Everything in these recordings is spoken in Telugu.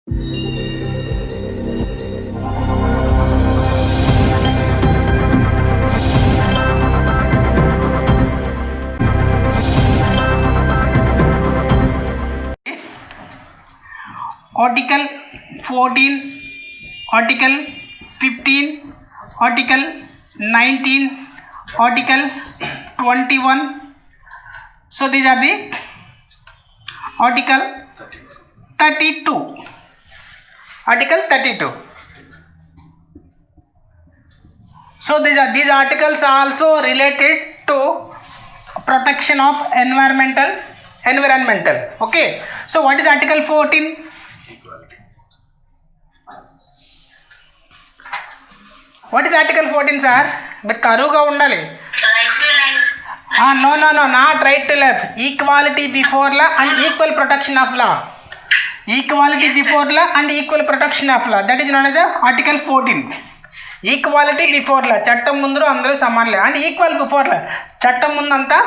Article 14, Article 15, Article 19, Article 21. So these are the Article 32. Article 32. So these articles are also related to protection of environmental. Okay. So what is Article 14? What is Article 14, sir? మీరు కరువుగా ఉండాలి. No, not right to life. Equality before law and equal protection of law. Equality before law and equal protection of law. That is known as Article 14. Equality before law. చట్టం ముందు అందరూ సమానలే. And equal before law. చట్టం ముందు అంతా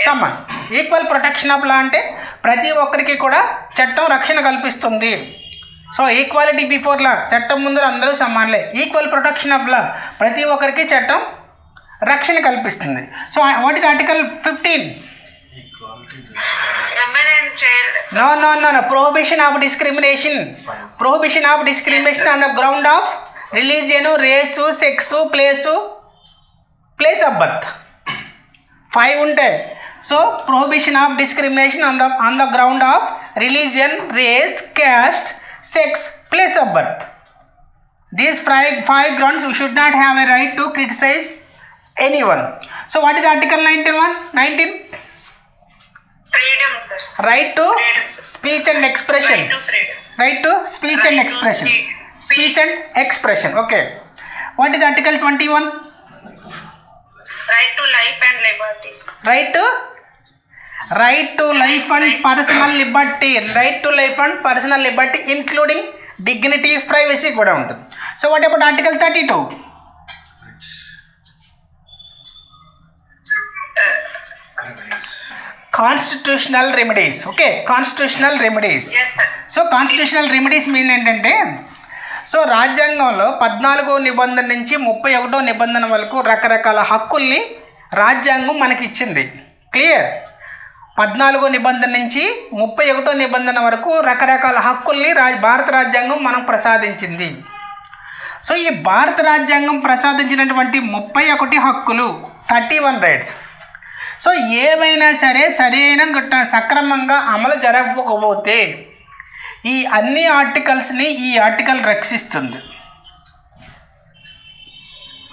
సమాన్. ఈక్వల్ ప్రొటెక్షన్ ఆఫ్ లా అంటే ప్రతి ఒక్కరికి కూడా చట్టం రక్షణ కల్పిస్తుంది. సో ఈక్వాలిటీ బిఫోర్ లా, చట్టం ముందు అందరూ సమానలే. ఈక్వల్ ప్రొటెక్షన్ ఆఫ్ లా, ప్రతి ఒక్కరికి చట్టం రక్షణ కల్పిస్తుంది. So what is article 15? No. Prohibition of discrimination. Prohibition of discrimination on the ground of religion, race, sex, place of birth. 5 ఉంటాయి. So prohibition of discrimination on the ground of religion, race, caste, sex, place of birth. These five grounds you should not have a right to criticize anyone. So what is Article 19? Freedom, sir. Right to freedom, speech and expression. Right to speech and expression. Speech and expression. Okay. What is Article 21? Right to life and liberty. Right to life and personal liberty. Right to life and personal liberty including dignity, privacy కూడా ఉంటుంది. So what about Article 32? Constitutional remedies. Okay, constitutional remedies. Yes, sir. So constitutional remedies mean ఏంటంటే, సో రాజ్యాంగంలో 14వ నిబంధన నుంచి 31వ నిబంధన వరకు రకరకాల హక్కుల్ని రాజ్యాంగం మనకి ఇచ్చింది. క్లియర్? 14వ నిబంధన నుంచి 31వ నిబంధన వరకు రకరకాల హక్కుల్ని భారత రాజ్యాంగం మనం ప్రసాదించింది. సో ఈ భారత రాజ్యాంగం ప్రసాదించినటువంటి 31 హక్కులు, 31 రైట్స్. సో ఏమైనా సరే సరైన సక్రమంగా అమలు జరగకపోతే ఈ అన్ని ఆర్టికల్స్ని ఈ ఆర్టికల్ రక్షిస్తుంది.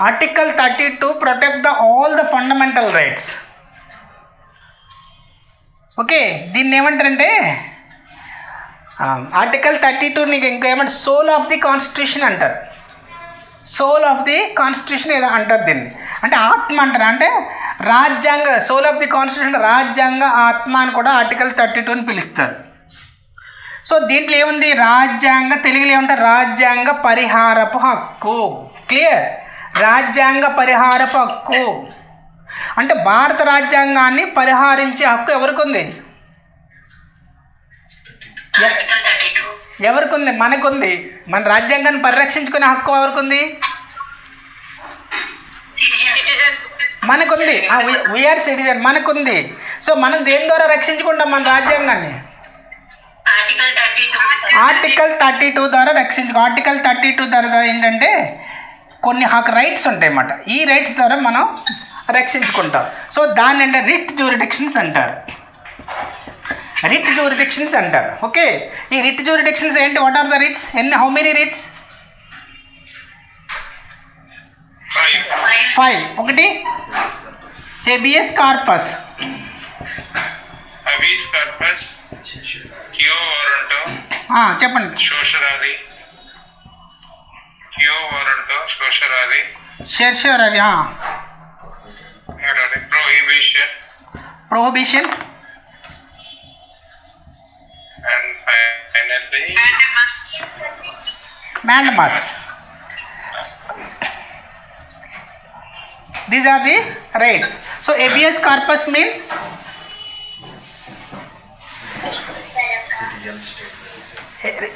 Article 32 protect all the fundamental rights. Okay, దీన్ని ఏమంటారంటే ఆర్టికల్ 32 నీకు ఇంకేమంటారు, సోల్ ఆఫ్ ది కాన్స్టిట్యూషన్ అంటారు. సోల్ ఆఫ్ ది కాన్స్టిట్యూషన్ ఏదో అంటారు దీన్ని. అంటే ఆత్మ అంటారు. అంటే రాజ్యాంగ, సోల్ ఆఫ్ ది కాన్స్టిట్యూషన్, రాజ్యాంగ ఆత్మ అని కూడా ఆర్టికల్ 32ని పిలుస్తారు. సో దీంట్లో ఏముంది, రాజ్యాంగ, తెలుగులో ఏమంటారు, రాజ్యాంగ పరిహారపు హక్కు. క్లియర్? రాజ్యాంగ పరిహారపు హక్కు అంటే భారత రాజ్యాంగాన్ని పరిహారించే హక్కు ఎవరికి ఉంది? ఎవరికి ఉంది? మనకుంది. మన రాజ్యాంగాన్ని పరిరక్షించుకునే హక్కు ఎవరికి ఉంది? మనకుంది. వీఆర్ సిటిజన్, మనకుంది. సో మనం దేని ద్వారా రక్షించుకుంటాం మన రాజ్యాంగాన్ని? ఆర్టికల్ 32 ద్వారా ఆర్టికల్ 32 ద్వారా ఏంటంటే కొన్ని రైట్స్ ఉంటాయి అన్నమాట. ఈ రైట్స్ ద్వారా మనం రక్షించుకుంటాం. సో దాన్ని అంటే రిట్ జ్యూరిడిక్షన్స్ అంటారు. ఓకే, ఈ రిట్ జ్యూరిడిక్షన్స్ ఏంటి? What are the writs? How many writs? 5. ఒకటి హెబియస్ కార్పస్. చెప్పండి. షెర్షరాది. prohibition and finally mandamus. These are the rights. So habeas corpus means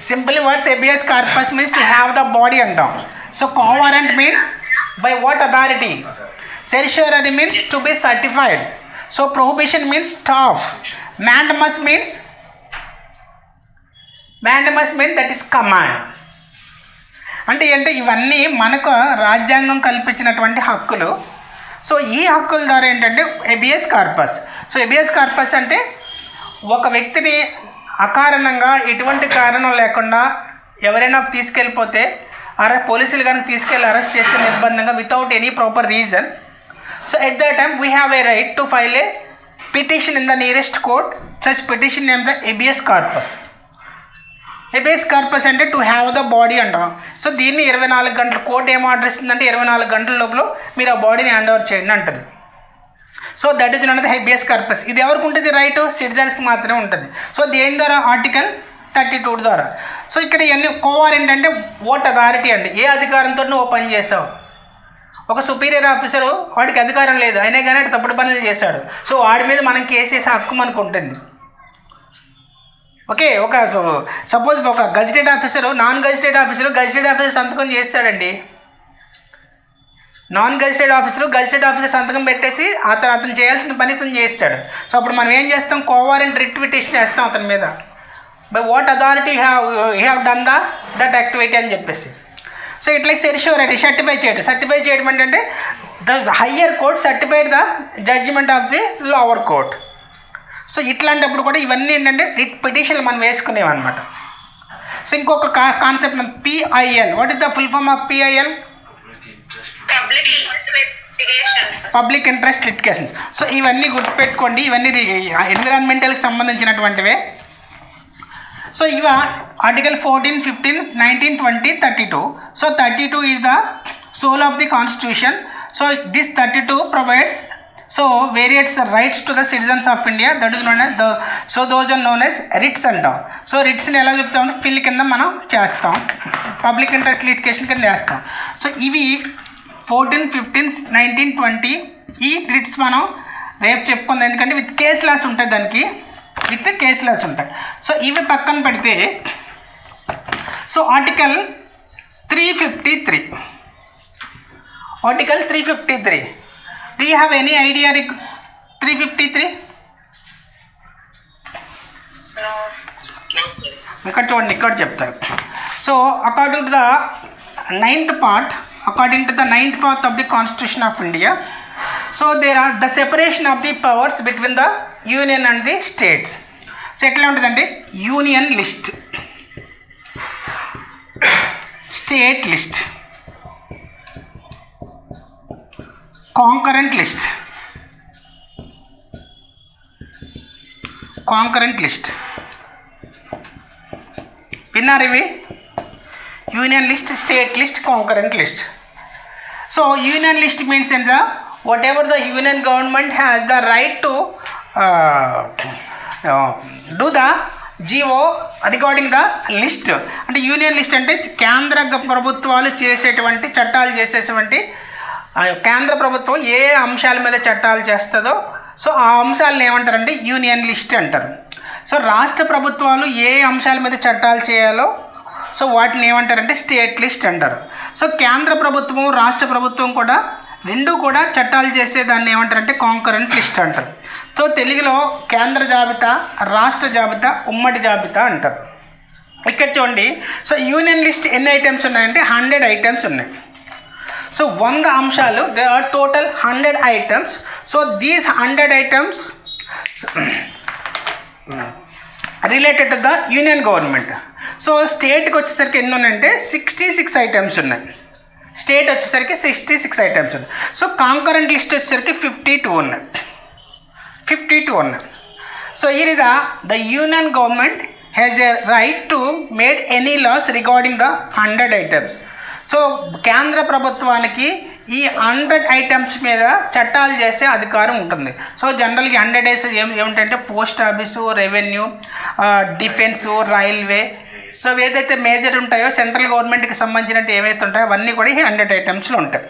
simple words habeas corpus means to have the body అంటాం. So quo warranto means by what authority. Certiorari means to be certified. So prohibition means stop. Mandamus means that is command. అంటే ఇవన్నీ మనకు రాజ్యాంగం కల్పించినటువంటి హక్కులు. సో ఈ హక్కుల ద్వారా ఏంటంటే habeas corpus. So habeas corpus అంటే ఒక వ్యక్తిని అకారణంగా ఎటువంటి కారణం లేకుండా ఎవరైనా తీసుకెళ్ళిపోతే పోలీసులు కనుక తీసుకెళ్ళి అరెస్ట్ చేస్తే నిర్బంధంగా without any proper reason. So at that time we have a right to file a petition in the nearest court. Such petition name the habeas corpus. Habeas corpus అంటే టు హ్యావ్ ద బాడీ అంటాం. సో దీన్ని 24 గంటలు కోర్టు ఏం ఆర్డర్ ఇస్తుందంటే 24 గంటల లోపల మీరు ఆ బాడీని హ్యాండ్ ఓవర్ చేయండి అంటది. So that is known as habeas corpus. ఇది ఎవరికి ఉంటుంది? రైట్ సిటిజన్స్కి మాత్రమే ఉంటుంది. సో దేని ద్వారా? ఆర్టికల్ 32 ద్వారా. సో ఇక్కడ ఇవన్నీ కోవారెంట్ అంటే ఓట్ అథారిటీ అండి. ఏ అధికారంతో నువ్వు పని చేసావు? ఒక సుపీరియర్ ఆఫీసరు వాడికి అధికారం లేదు, అయినా కానీ వాడు తప్పుడు పనులు చేశాడు. సో వాడి మీద మనం కేసు వేసే హక్కు మనకు ఉంటుంది. ఓకే, సపోజ్ ఒక గజిటెడ్ ఆఫీసరు గజిటెడ్ ఆఫీసర్ సంతకం చేస్తాడండి. గజిటెడ్ ఆఫీసర్ సంతకం పెట్టేసి అతను చేయాల్సిన పని అతను చేస్తాడు. సో అప్పుడు మనం ఏం చేస్తాం? కోవారెంట్ రిట్ పిటిషన్ వేస్తాం అతని మీద. By what authority have done that activity అని చెప్పేసి. సో ఇట్లా సెరిషియరీ సర్టిఫై చేయడం ఏంటంటే the higher court certified the judgement of the lower court. So ఇట్లాంటప్పుడు కూడా ఇవన్నీ ఏంటంటే రిట్ పిటిషన్లు మనం వేసుకునేవన్నమాట. సో ఇంకొక concept PIL. What is the full form of PIL? Public interest litigations. So ఇవన్నీ గుర్తుపెట్టుకోండి. ఇవన్నీ ఎన్విరాన్మెంటల్కి సంబంధించినటువంటివే. సో ఇవ article 14, 15, 19, 20, 32. So 32 is the soul of the constitution. So this 32 provides various rights to the citizens of India. That is known as those are known as writs అంటాం. సో రిట్స్ని ఎలా చెప్తామంటే ఫిల్ కింద మనం చేస్తాం, పబ్లిక్ ఇంట్రెస్ట్ లిటిగేషన్ కింద చేస్తాం. సో ఇవి 14, 15, 19, 20 ఈ రిట్స్ మనం రేపు చెప్పుకుందాం. ఎందుకంటే విత్ కేస్ లాస్ ఉంటాయి, దానికి విత్ కేస్ లాస్ ఉంటాయి. సో ఇవి పక్కన పెడితే so article 353. Article 353. Do you have any idea 353? No, sir. ఇక్కడ చూడండి, ఇక్కడ చెప్తారు. So according to the 9th part of the Constitution of India, so there are the separation of the powers between the union and the states. So ఎట్లా ఉంటుందంటే union list, state list, concurrent list. విన్నారు ఇవి? Union list, state list, concurrent list. So union list means what ever the union government has the right to do the GO regarding the list. అంటే యూనియన్ లిస్ట్ అంటే కేంద్ర ప్రభుత్వాలు చేసేటువంటి చట్టాలు చేసేటువంటి కేంద్ర ప్రభుత్వం ఏ అంశాల మీద చట్టాలు చేస్తుందో సో ఆ అంశాలను ఏమంటారంటే యూనియన్ లిస్ట్ అంటారు. సో రాష్ట్ర ప్రభుత్వాలు ఏ అంశాల మీద చట్టాలు చేయాలో సో వాటిని ఏమంటారంటే స్టేట్ లిస్ట్ అంటారు. సో కేంద్ర ప్రభుత్వం రాష్ట్ర ప్రభుత్వం కూడా రెండు కూడా చట్టాలు చేసేదాన్ని ఏమంటారంటే కాంకరెంట్ లిస్ట్ అంటారు. సో తెలుగులో కేంద్ర జాబితా, రాష్ట్ర జాబితా, ఉమ్మడి జాబితా అంటారు. ఇక్కడ చూడండి, సో యూనియన్ లిస్ట్ ఎన్ని ఐటమ్స్ ఉన్నాయంటే 100 ఐటమ్స్ ఉన్నాయి. సో 100 అంశాలు, they are total 100 items. So these 100 items related to the union government. So స్టేట్కి వచ్చేసరికి ఎన్ని ఉన్నాయంటే 66 ఐటమ్స్ ఉన్నాయి. స్టేట్ వచ్చేసరికి 66 ఐటమ్స్ ఉన్నాయి. సో కాంకరెంట్ లిస్ట్ వచ్చేసరికి 52 ఉన్నాయి. సో ఇది the union government has a right to made any laws regarding the 100 items. So కేంద్ర ప్రభుత్వానికి ఈ 100 ఐటమ్స్ మీద చట్టాలు చేసే అధికారం ఉంటుంది. సో జనరల్గా 100 డేస్ ఏమిటంటే post office, revenue, defence, railway, so ఏదైతే మేజర్ ఉంటాయో సెంట్రల్ గవర్నమెంట్కి సంబంధించినట్టు ఏవైతే ఉంటాయో అవన్నీ కూడా ఈ 100 ఐటమ్స్లో ఉంటాయి.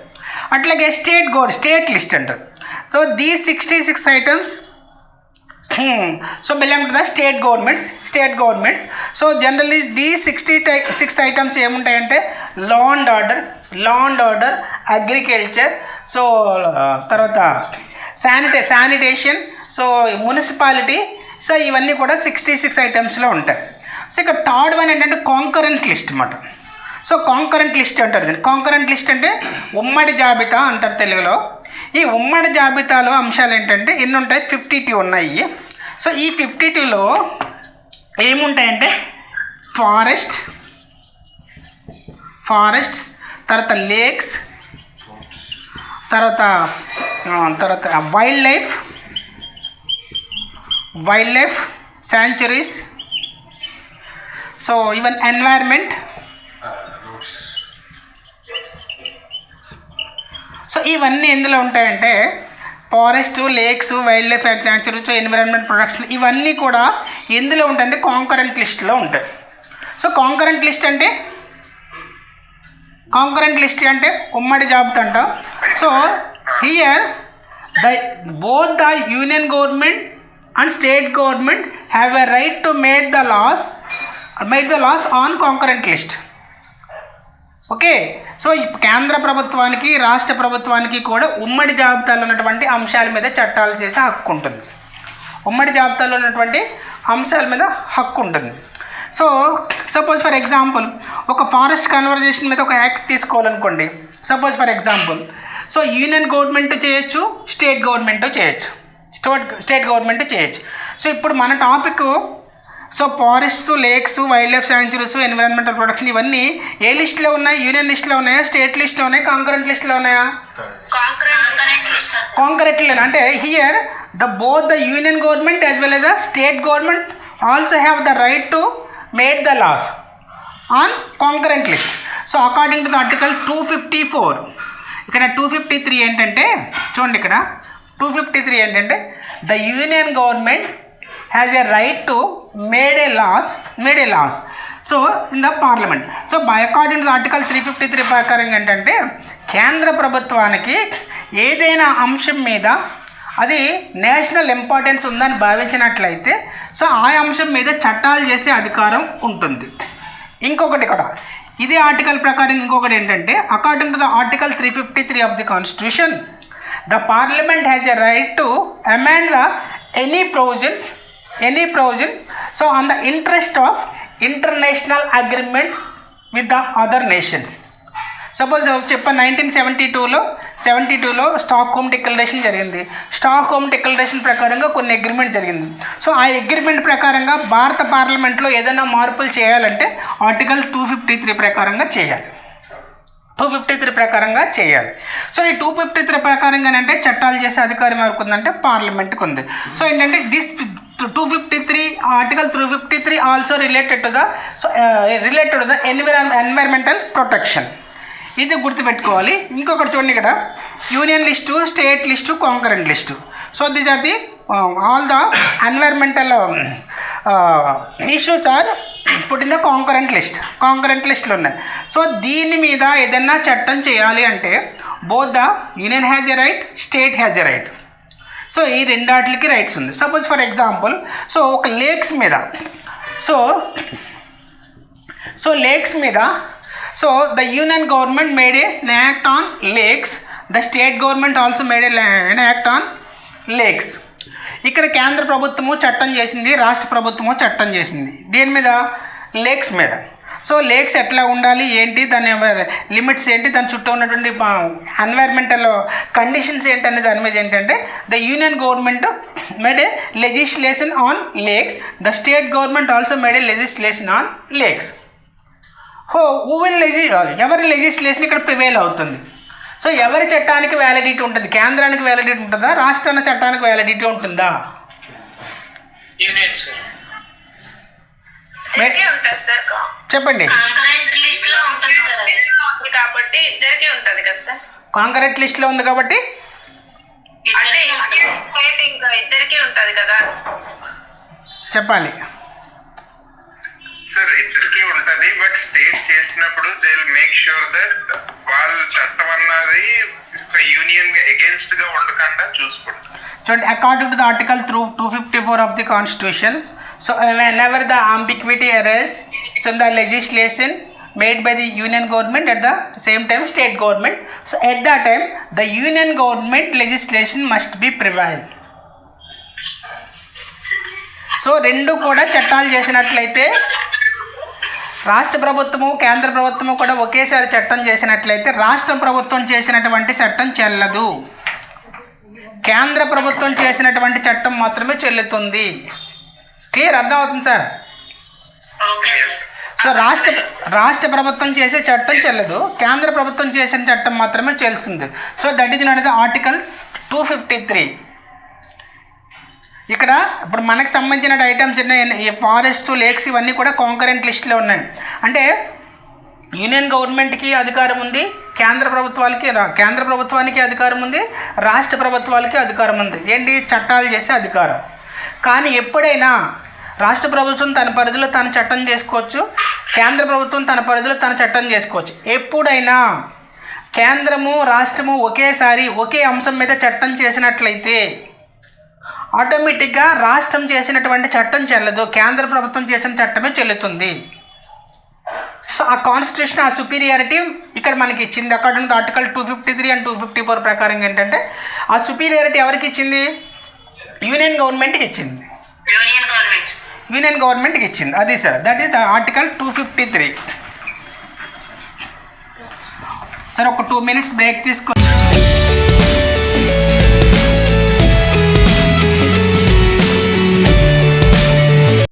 అట్లాగే స్టేట్ లిస్ట్ అంటారు. సో దీ 66 items So belong to the state governments. So generally these 66 items ఏముంటాయంటే law and order, agriculture, so తర్వాత శానిటేషన్, సో మున్సిపాలిటీ, సో ఇవన్నీ కూడా 66 ఐటమ్స్లో ఉంటాయి. సో ఇక్కడ థర్డ్ వన్ ఏంటంటే కాంకరెంట్ లిస్ట్ అన్నమాట. సో కాంకరెంట్ లిస్ట్ అంటారు దీన్ని. కాంకరెంట్ లిస్ట్ అంటే ఉమ్మడి జాబితా అంటారు తెలుగులో. ఈ ఉమ్మడి జాబితాలో అంశాలు ఏంటంటే ఎన్ని ఉంటాయి? 52 ఉన్నాయి. సో ఈ 52లో ఏముంటాయంటే ఫారెస్ట్స్, తర్వాత లేక్స్, తర్వాత wild life sanctuaries, so even environment. So ఇవన్నీ ఎందులో ఉంటాయంటే forest, lakes, wild life sanctuaries, environment protection, ఇవన్నీ కూడా ఎందులో ఉంటాయంటే కాంకరెంట్ లిస్ట్లో ఉంటాయి. సో కాంకరెంట్ లిస్ట్ అంటే ఉమ్మడి జాబితా అంట. So here both the union government and state government have a right to make the laws on concurrent list. Okay. So కేంద్ర ప్రభుత్వానికి, రాష్ట్ర ప్రభుత్వానికి కూడా ఉమ్మడి జాబితాలో ఉన్నటువంటి అంశాల మీద చట్టాలు చేసే హక్కు ఉంటుంది. ఉమ్మడి జాబితాలో ఉన్నటువంటి అంశాల మీద హక్కు ఉంటుంది. సో సపోజ్ ఫర్ ఎగ్జాంపుల్ ఒక ఫారెస్ట్ కన్వర్జేషన్ మీద ఒక యాక్ట్ తీసుకోవాలనుకోండి. Suppose for example, so union government చేయొచ్చు, స్టేట్ గవర్నమెంట్ చేయొచ్చు. సో ఇప్పుడు మన topic, so forests, lakes, wild life sanctuaries, environmental protection, ఇవన్నీ ఏ లిస్ట్లో ఉన్నాయి? యూనియన్ లిస్ట్లో ఉన్నాయా, స్టేట్ లిస్ట్లో ఉన్నాయా, కాంకరెంట్ లిస్ట్లో ఉన్నాయా? కాంకరెంట్లో. అంటే here both the union government as well as the state government also have the right to make the laws on concurrent list. So according to the article 254, ఇక్కడ 253 ఏంటంటే చూడండి, ఇక్కడ 253 ఏంటంటే the union government has a right to made a laws so in the parliament. So by according to the article 353 ప్రకారం ఏంటంటే కేంద్ర ప్రభుత్వానికి ఏదైనా అంశం మీద అది నేషనల్ ఇంపార్టెన్స్ ఉందని భావించినట్లయితే సో ఆ అంశం మీద చట్టాలు చేసే అధికారం ఉంటుంది. ఇంకొకటి కూడా ఇదే ఆర్టికల్ ప్రకారం ఇంకొకటి ఏంటంటే according to the article 353 of the constitution, the parliament has a right to amend the any provision so on the interest of international agreements with the other nation. Suppose చెప్పాను 1972లో స్టాక్హోమ్ డిక్లరేషన్ జరిగింది. స్టాక్హోమ్ డిక్లరేషన్ ప్రకారంగా కొన్ని అగ్రిమెంట్ జరిగింది. సో ఆ అగ్రిమెంట్ ప్రకారంగా భారత పార్లమెంట్లో ఏదైనా మార్పులు చేయాలంటే ఆర్టికల్ 253 ప్రకారంగా చేయాలి. 253 ప్రకారంగా చేయాలి. సో ఈ 253 ప్రకారంగానంటే చట్టాలు చేసే అధికారం ఎవరికి ఉందంటే పార్లమెంట్కి ఉంది. సో ఏంటంటే this 253 article 253 also related to the environmental protection. ఇది గుర్తుపెట్టుకోవాలి. ఇంకొకటి చూడండి, ఇక్కడ union list, state list, concurrent list. So these are the all the environmental issues are put in the concurrent లిస్టులు ఉన్నాయి. సో దీని మీద ఏదైనా చట్టం చేయాలి అంటే both the union has a right, state has a right. So ఈ రెండాటికి రైట్స్ ఉంది. సపోజ్ ఫర్ ఎగ్జాంపుల్, సో ఒక లేక్స్ మీద so the union government made an act on lakes, the state government also made an act on lakes. ఇక్కడ కేంద్ర ప్రభుత్వము చట్టం చేసింది, రాష్ట్ర ప్రభుత్వము చట్టం చేసింది. దేని మీద? లేక్స్ మీద. సో లేక్స్ ఎట్లా ఉండాలి, ఏంటి, దాని లిమిట్స్ ఏంటి, దాని చుట్టూ ఉన్నటువంటి ఎన్వైర్మెంటల్ కండిషన్స్ ఏంటి అనే దాని మీద ఏంటంటే the union government made A legislation on lakes, the state government also made A legislation on lakes. ఎవరి లెజిస్లేషన్ ఇక్కడ ప్రివేల్ అవుతుంది. సో ఎవరి చట్టానికి వ్యాలిడిటీ ఉంటుంది? కేంద్రానికి వ్యాలిడిటీ ఉంటుందా, రాష్ట్రాల చట్టానికి వ్యాలిడిటీ ఉంటుందా? చెప్పండి. కాంకరెంట్ లిస్ట్లో ఉంది కాబట్టి చెప్పాలి. సార్ ఇద్దరికి ఉంటది, బట్ స్టేట్ చేసినప్పుడు they will make sure that వాళ్ళ చట్టం అన్నది యూనియన్ అగేన్స్ట్ గా ఉండకుండా చూసుకుంటారు. చూడండి, according to the article 254 of the constitution, so whenever the ambiguity arises, so in the legislation made by the union government at the same time state government, so at that time the union government legislation must be prevail. So రెండు కూడా చట్టాలు చేసినట్లయితే, రాష్ట్ర ప్రభుత్వము కేంద్ర ప్రభుత్వము కూడా ఒకేసారి చట్టం చేసినట్లయితే రాష్ట్ర ప్రభుత్వం చేసినటువంటి చట్టం చెల్లదు, కేంద్ర ప్రభుత్వం చేసినటువంటి చట్టం మాత్రమే చెల్లుతుంది. క్లియర్, అర్థమవుతుంది సార్? ఓకే సో రాష్ట్ర ప్రభుత్వం చేసే చట్టం చెల్లదు, కేంద్ర ప్రభుత్వం చేసిన చట్టం మాత్రమే చెల్లుతుంది. So that is not the article 253. ఇక్కడ ఇప్పుడు మనకు సంబంధించిన ఐటమ్స్ ఉన్నాయి, ఫారెస్ట్స్, లేక్స్ ఇవన్నీ కూడా కాంకరెంట్ లిస్ట్లో ఉన్నాయి. అంటే యూనియన్ గవర్నమెంట్కి అధికారం ఉంది, కేంద్ర ప్రభుత్వానికి అధికారం ఉంది, రాష్ట్ర ప్రభుత్వాలకి అధికారం ఉంది. ఏంటి? చట్టాలు చేసే అధికారం. కానీ ఎప్పుడైనా రాష్ట్ర ప్రభుత్వం తన పరిధిలో తను చట్టం చేసుకోవచ్చు, కేంద్ర ప్రభుత్వం తన పరిధిలో తన చట్టం చేసుకోవచ్చు. ఎప్పుడైనా కేంద్రము రాష్ట్రము ఒకేసారి ఒకే అంశం మీద చట్టం చేసినట్లయితే ఆటోమేటిక్గా రాష్ట్రం చేసినటువంటి చట్టం చెల్లదు, కేంద్ర ప్రభుత్వం చేసిన చట్టమే చెల్లుతుంది. సో ఆ కాన్స్టిట్యూషన్, ఆ సుపీరియారిటీ ఇక్కడ మనకి ఇచ్చింది. అకార్డింగ్ టు ఆర్టికల్ 253 అండ్ 254 ప్రకారం ఏంటంటే ఆ సుపీరియారిటీ ఎవరికి ఇచ్చింది? యూనియన్ గవర్నమెంట్కి ఇచ్చింది. యూనియన్ గవర్నమెంట్కి ఇచ్చింది, అది sir. That is article 253. Sir ఒక 2 minutes బ్రేక్ తీసుకో.